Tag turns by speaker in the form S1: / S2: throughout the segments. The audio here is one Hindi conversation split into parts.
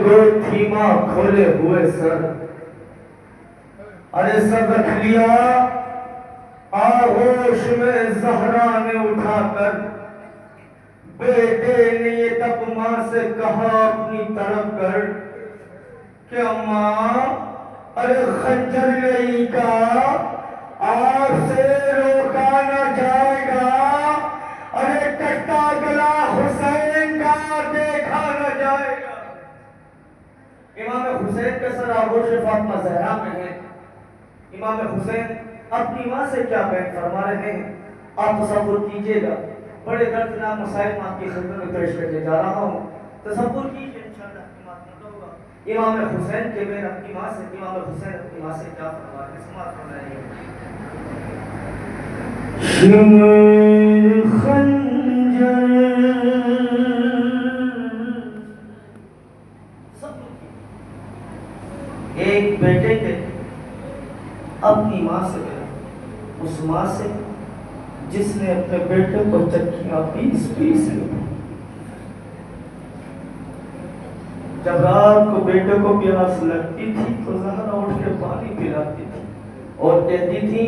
S1: गोथी माँ खोले हुए सर, अरे सब रख लिया आगोश में ज़हरा ने उठाकर। बेटे ने ये तब माँ से कहा अपनी तड़प कर कि अम्मा, अरे खंजर नहीं का आपसे रोका न जाएगा, अरे कट्टा गला हुसैन का देखा न जाएगा। इमाम हुसैन के सर आगोश फातिमा ज़हरा में है। इमाम हुसैन अपनी माँ से क्या बयान फरमा रहे हैं, आप तसव्वुर कीजिएगा। बड़े दर्दनाक मसाइल में आपकी खिदमत में पेश करने जा रहा हूँ, तसव्वुर कीजिए इंशाअल्लाह आपकी बात होगा। इमाम हुसैन के बयान अपनी माँ से, इमाम हुसैन अपनी माँ से क्या फरमा रहे हैं, समाअत फरमाइए। एक बेटे के अपनी माँ से मिला, उस माँ से जिसने अपने बेटे को चक्कियां पीस ली। जब रात को बेटे को प्यास लगती थी तो ज़हरा उठ के पानी पिलाती थी और कहती थी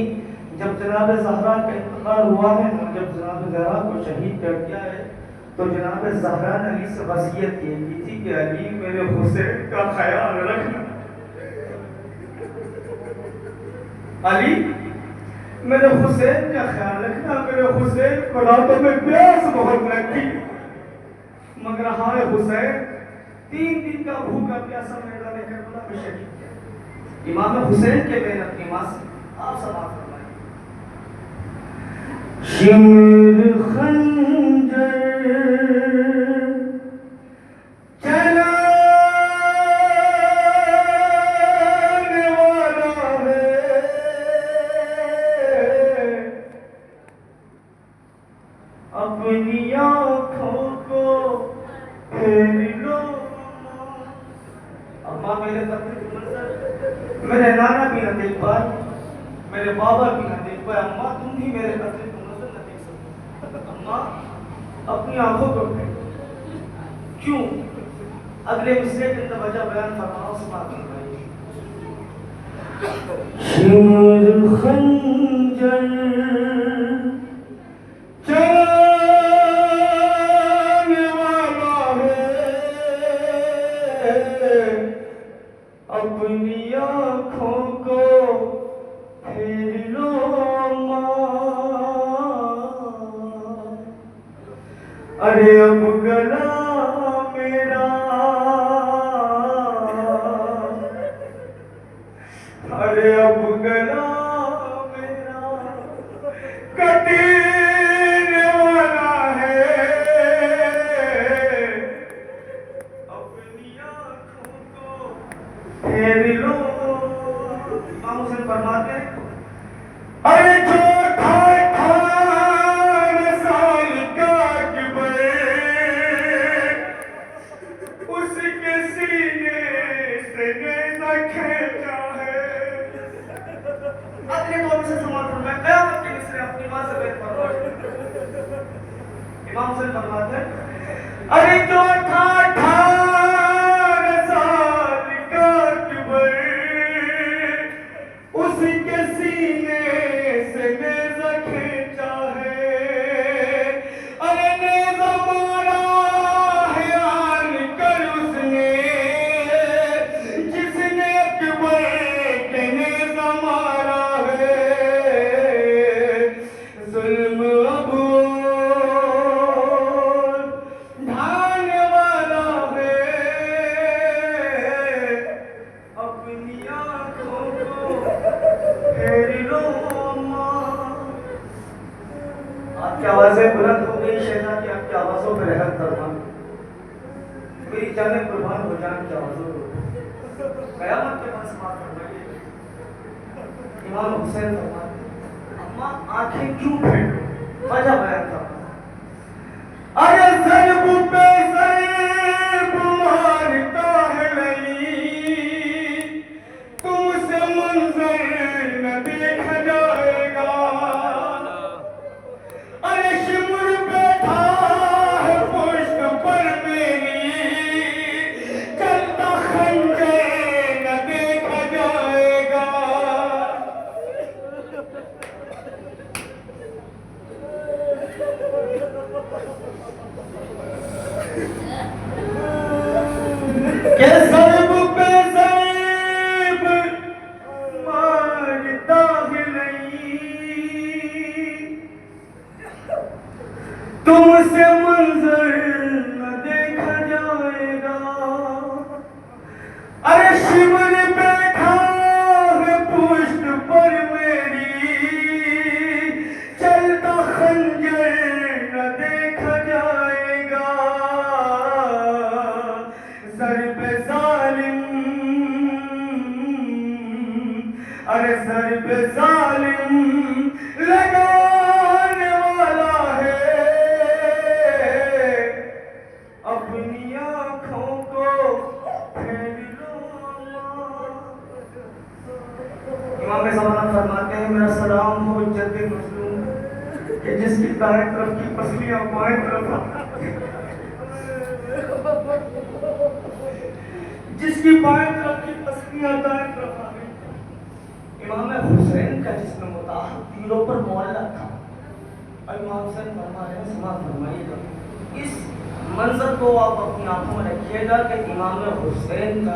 S1: जब जनाब ज़हरा का इंतकाल हुआ है ना, जब जनाब ज़हरा को शहीद कर दिया है तो जनाब ज़हरा ने अली से वसीयत ये की थी कि अली मेरे हुसैन का ख्याल रखना, अली मेरे हुसैन का ख्याल रखना, मेरे हुसैन को रातों में प्यास बहुत लगती, मगर हाय हुसैन 3 दिन का भूखा प्यासा मैदान करबला में शहीद। इमाम हुसैन के बयान अपनी माँ से आप समाअत फरमाइए। शिमर खंजर अपनी आँखों को फेर लो। अम्मा मेरे कत्ल की मंजर मेरे नाना भी न देख पाए, मेरे बाबा भी न देख पाए, अम्मा तुम भी मेरे कत्ल की मंजर न देख सकते। अम्मा अपनी आँखों को फेर क्यों? अगले मिसरे के अंदर वजह बयान फरमाओ, समाअत फरमाइए। शिमर खंजर अपनी आँखों को फेर लो माँ, अरे अब गला मेरा, अरे अब गला मेरा कटने वाला है, अपनी आँखों को फेर लो। इमाम हुसैन फरमाते हैं अरे जो साल का किबर उसके सीने से नेज़ा खींचा है। अगले कौन से समाअत फरमाए, क़यामत के मिसरे अपनी माँ से बयान फरमाए। इमाम हुसैन फरमाते हैं अरे जो उसके सीने से नेज़ा खींचा है, अरे नेज़ा मारा है आन कर उसने, जिसने अकबर के नेज़ा मारा है। जुल्म अब ढाने वाला है, अपनी आँखों को फेर लो माँ। आपकी आवाजें बुलंद हो गई, शहजाद की आपकी आवाजों पर रहम फरमा, मेरी जाने कुर्बान हो जान की आवाजों को क़यामत के बाद समाअत फरमाइए। इमाम हुसैन फरमाते अम्मा आंखें क्यों फेंटो, वजह बयान फरमा। अरे ज़र्ब पे ज़र्ब मारता है नहीं, तुमसे मंजर न देखा जाएगा, अरे शिमर बैठा है पुष्ट पर मेरी, चलता के सर्ब पे सर्ब मारता है नहीं, तुमसे मंजर न देखा जाएगा। अरे शिविर बैठा है पुष्ट पर मेरी, चलता खंजर न देखा जाएगा। सर पे जालिम, अरे सर पे जालिम लगाने वाला है, अपनी आँखों को फेर लो। इमाम ज़माना फरमाते हैं, मेरा सलाम हो जद्द मज़लूम कि जिसकी दाएं तरफ की पसलियां बाएं तरफ, जिसकी बाएं तरफ की पसलियां दाएं तरफ आ गई। इमाम हुसैन का जिस्म मुताहर तीरों पर मुअल्लक़ था और इमाम हुसैन फरमा रहे हैं, समाअत फरमाइएगा, इस मंजर को आप अपनी आंखों में रखिएगा कि इमाम हुसैन का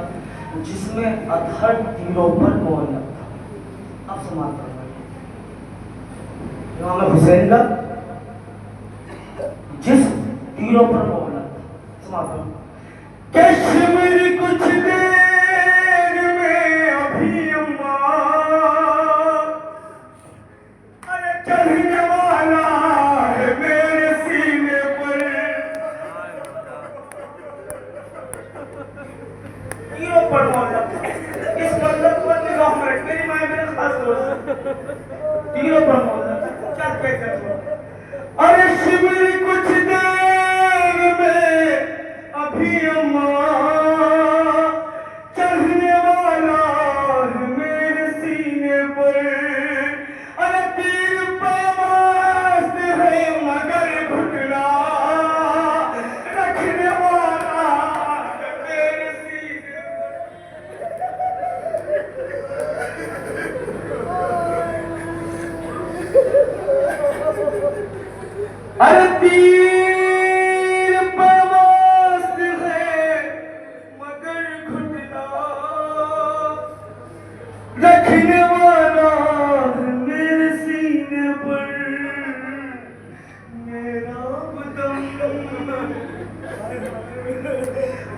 S1: जिस्म अतहर तीरों पर मुअल्लक़ था। आप समाअत फरमाइए, इमाम हुसैन का जिस्म तीरों पर मुअल्लक़ था। समाअत फरमाइए, कश्मीर कुछ देर में अभी अम्मा, अरे चढ़ने वाला है मेरे सीने पर। तीरों पर मुअल्लक़, इस मतलब पर निगाह में रख, मेरी माँ मेरे खास दोस्त, तीरों पर मुअल्लक़ क्या कहते हो। अरे शिविर कुछ देर में अभी अम्मा, चढ़ने वाला है मेरे सीने पर। अरे तीर पास है मगर घुटना रखने वाला है मेरे सीने पर। अरे तीर पास है मगर घुटना रखने वाला है मेरे सीने पर। मेरा बुदम,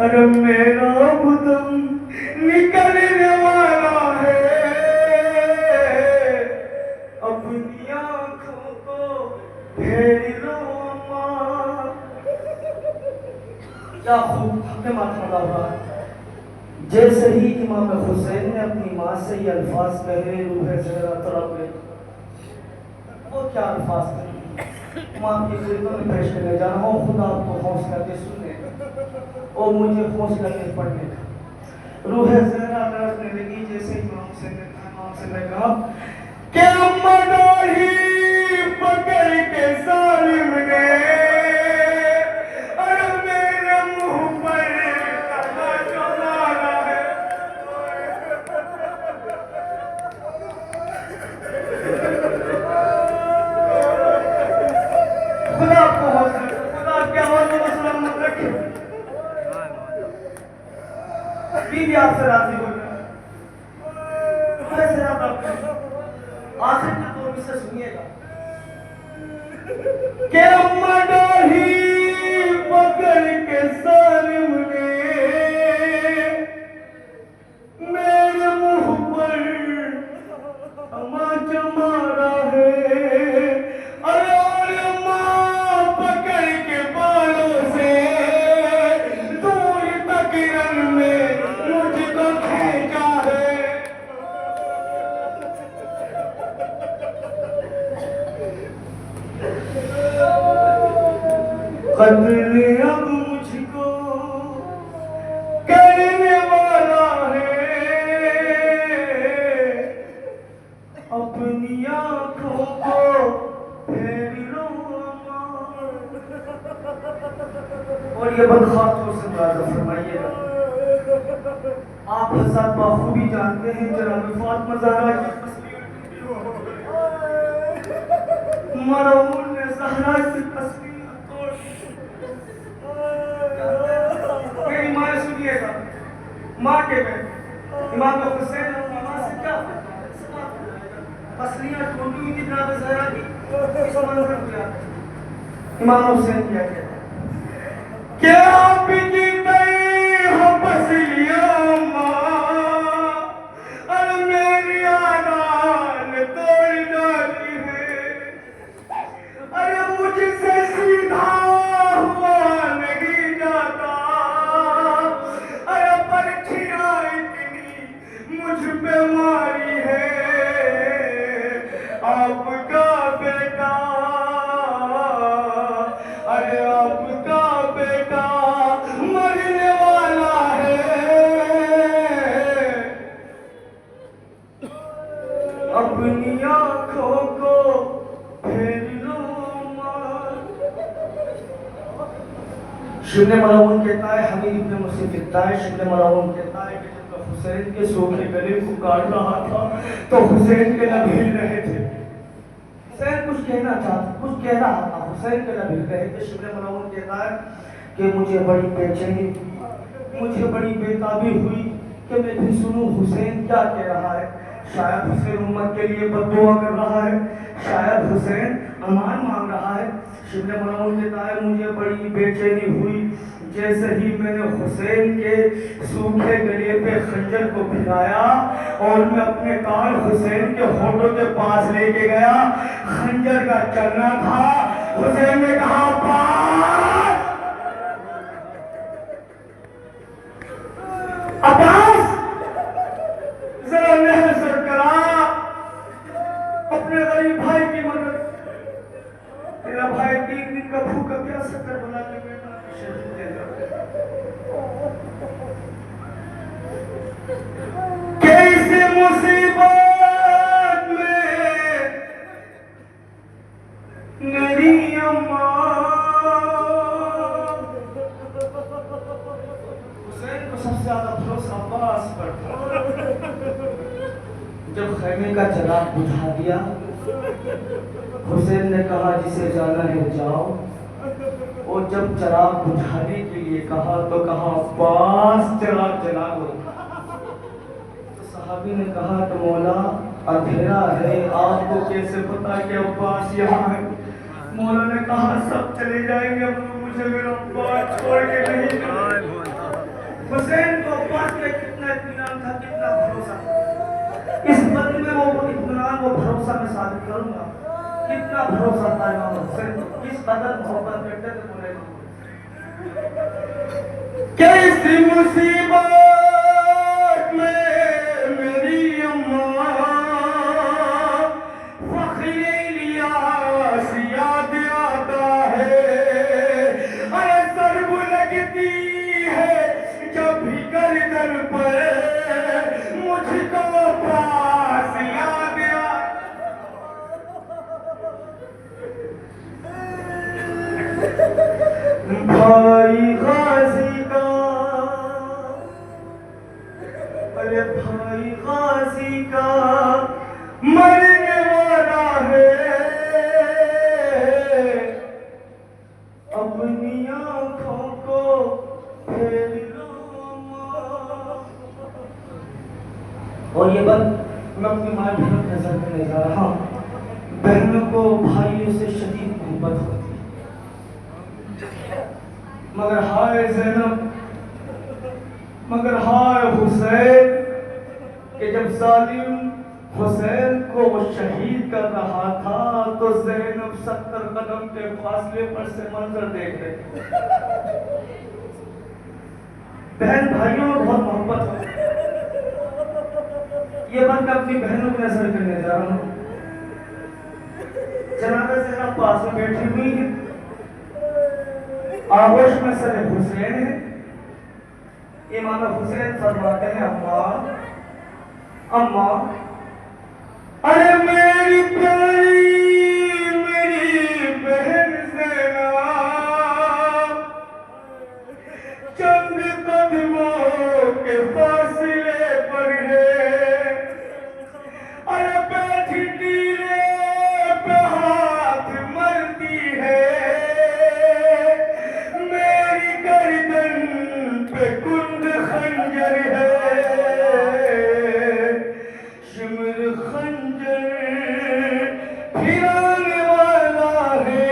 S1: अरे मेरा बुदम निकलने वाला है, अपनी आँखों को फेर लो अम्मा। क्या खूब हक़ माथा हुआ। जैसे ही इमाम हुसैन ने अपनी माँ से ये अल्फाज कहे, रूह ज़हरा तड़प गई। वो क्या अल्फाज थे, माँ की ज़िंदगी में पेश करने जा रहा हूँ, खुदा आपको हौसला दे सुनने और मुझे हौसला दे पढ़ने का। रूह ज़हरा तड़पने लगी। जैसे इमाम हुसैन ने कहा, इमाम हुसैन ने कहा कि अम्मा दाढ़ी पकड़ के जालिम ने और मेरे मुंह पर कहा जो मारा है। खुदा आपको हौसला, खुदा आपके हवाले में सलामत रखे। बीवी आपसे राजी हो जाए, वैसे आप आखिर का तो इससे सुनिएगा कि अम्मा दाढ़ी पकड़ के जालिम ने मेरे मुंह पर तमाचा मारा है। अरे और अम्मा पकड़ के बालों से दूर तक रन में मुझको खींचा है। कत्ल अब मुझको करने वाला है, अपनी आँखों को फेर लो अम्मा। और ये बदखातों से मुराद फरमाइएगा। आप हज़रत बखूबी जानते हैं जनाब फातिमा ज़हरा की तस्वीर मरहूम ने ज़हरा की तस्वीर तोड़। मेरी माँ सुनिए के साथ, माँ के बेटे इमाम हुसैन और मामा से क्या असलियत ढूंढी हुई थी जनाब ज़हरा की, इस मंजर को याद है। इमाम हुसैन क्या कहते हैं, क्या आपकी गई हो बसलियां माँ, और मेरी आदान तोड़ डाली है, अरे मुझसे सीधा हुआ नहीं जाता, अरे परखियां इतनी मुझ पे मारी है, आपका बेटा, अरे आपका बेटा मरने वाला है, अपनी आंखों को फेर लो मां। शिब्ने मलाउन कहता है, हमीद इब्न मुसीब लिखता है, शिब्ने मलाउन कहता है कि जब हुसैन के सूखे गले को काट रहा था तो हुसैन के लब हिल रहे थे। हुसैन कुछ कहना चाहता, कुछ कह रहा था, हुसैन के लब हिल रहे थे। शिब्ने मलाउन कहता है कि मुझे बड़ी बेचैनी, मुझे बड़ी बेताबी हुई कि मैं भी सुनूं हुसैन क्या कह रहा है। शायद हुसैन उम्मत के लिए बद्दुआ कर रहा है, शायद हुसैन अमान मांग रहा है। शिब्ने मलाउन कहता है मुझे बड़ी बेचैनी हुई, जैसे ही मैंने हुसैन के सूखे गले पे खंजर को भिड़ाया और मैं अपने कान हुसैन के होठों के पास लेके गया, खंजर का चलना था। हुसैन ने कहा अब्बास जरा नहर करा अपने गरीब भाई की मदद, तेरा भाई 3 दिन का भूखा प्यासा कर बना के बेटा शहीद दे दो। कैसे मुसीबत में मेरी अम्मा, हुसैन को सबसे ज्यादा भरोसा अब्बास पर था। जब खैमे का चिराग बुझा दिया, हुसैन ने कहा जिसे जाना है जाओ, और जब चिराग बुझाने के लिए कहा तो कहा अब्बास चिराग जला दो। तो सहाबी ने कहा तो मौला अंधेरा है, आपको कैसे पता कि अब्बास यहाँ है। मौला ने कहा सब चले जाएंगे, अब मुझे मेरा अब्बास छोड़ के नहीं जाएंगे। हुसैन को अब्बास पे कितना इत्मीनान था, कितना भरोसा था। इस बद में वो इत्मीनान, वो भरोसा मैं साबित करूंगा कितना भरोसा था इमाम हुसैन, किस कदर मोहब्बत करते थे बोले। कैसी मुसीबत में मेरी अम्मा, फख्रे इलियास याद आता है, अरे सर्ब लगती है जब भी गर्दन पर, मुझको पास याद आता। भाई गाजी का, अरे भाई गाजी का मरने वाला है, अपनी आंखों को फेर लो मां। और ये बात मैं अपनी माँ बहनों की नजर में ले जा रहा हूँ। बहनों को भाइयों से शदीद मोहब्बत होती है, मगर हाय ज़ैनब, मगर हाय हुसैन कि जब जालिम हुसैन को वो शहीद कर रहा था तो ज़ैनब 70 कदम के फासले पर से मंजर देख रहे। बहन भाइयों में बहुत मोहब्बत हो। ये बात मैं अपनी बहनों की नजर करने जा रहा हूँ। जनाब ज़हरा पास में बैठी हुई है, आगोश में सर हुसैन है। इमाम हुसैन फरमाते हैं अम्मा, अम्मा, अरे मेरी प्यारी मेरी बहन ज़ैनब चंद कदमों के फासले पर है, अरे बैठी टीले पे हाथ मरती है, मेरी गर्दन पे कुंद खंजर है, शिमर खंजर फिराने वाला है,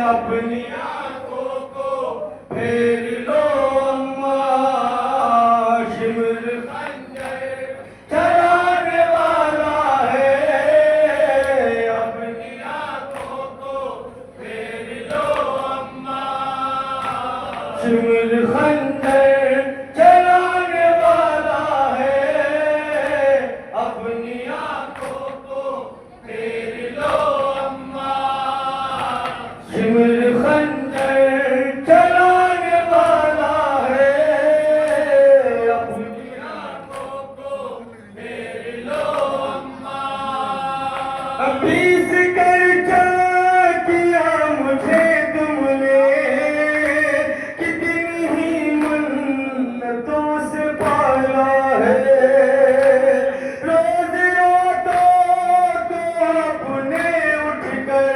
S1: अपनी आंखों को फेर लो अम्मा, शिमर खंजर चलाने वाला है, अपनी आंखों को फेर लो अम्मा, शिमर खंजर चलाने वाला है, अपनी आंखों को फेर लो अम्मा, शिमर खंजर चलाने वाला है, अपनी आंखों को फेर लो अम्मा। बीस कर किया मुझे तुमने, कितनी ही मन्नतों से पाला है, रोज रातों को अपने उठकर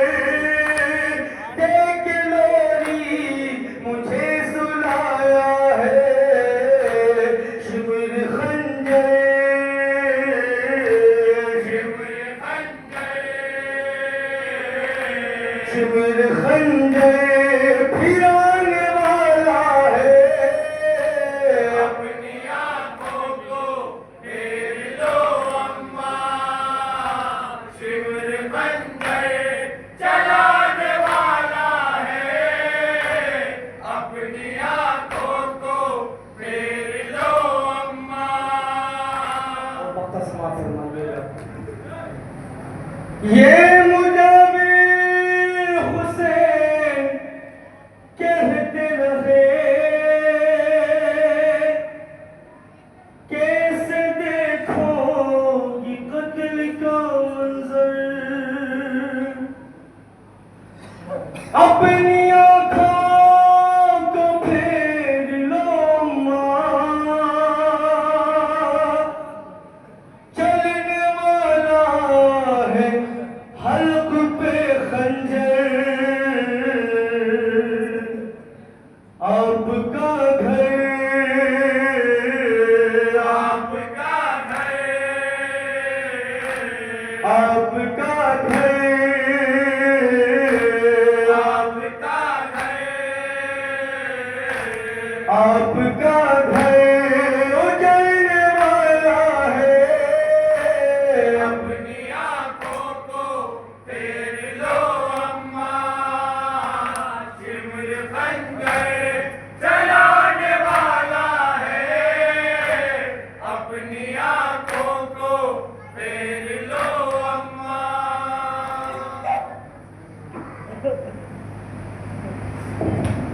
S1: देख लोरी मुझे सुलाया है, शिमर खंजर, शिमर खंजर, शिमर खंजर फिराने वाला है, अपनी आंखों को फेर लो अम्मा, शिमर खंजर चलाने वाला है, अपनी आंखों को फेर लो अम्मा। ये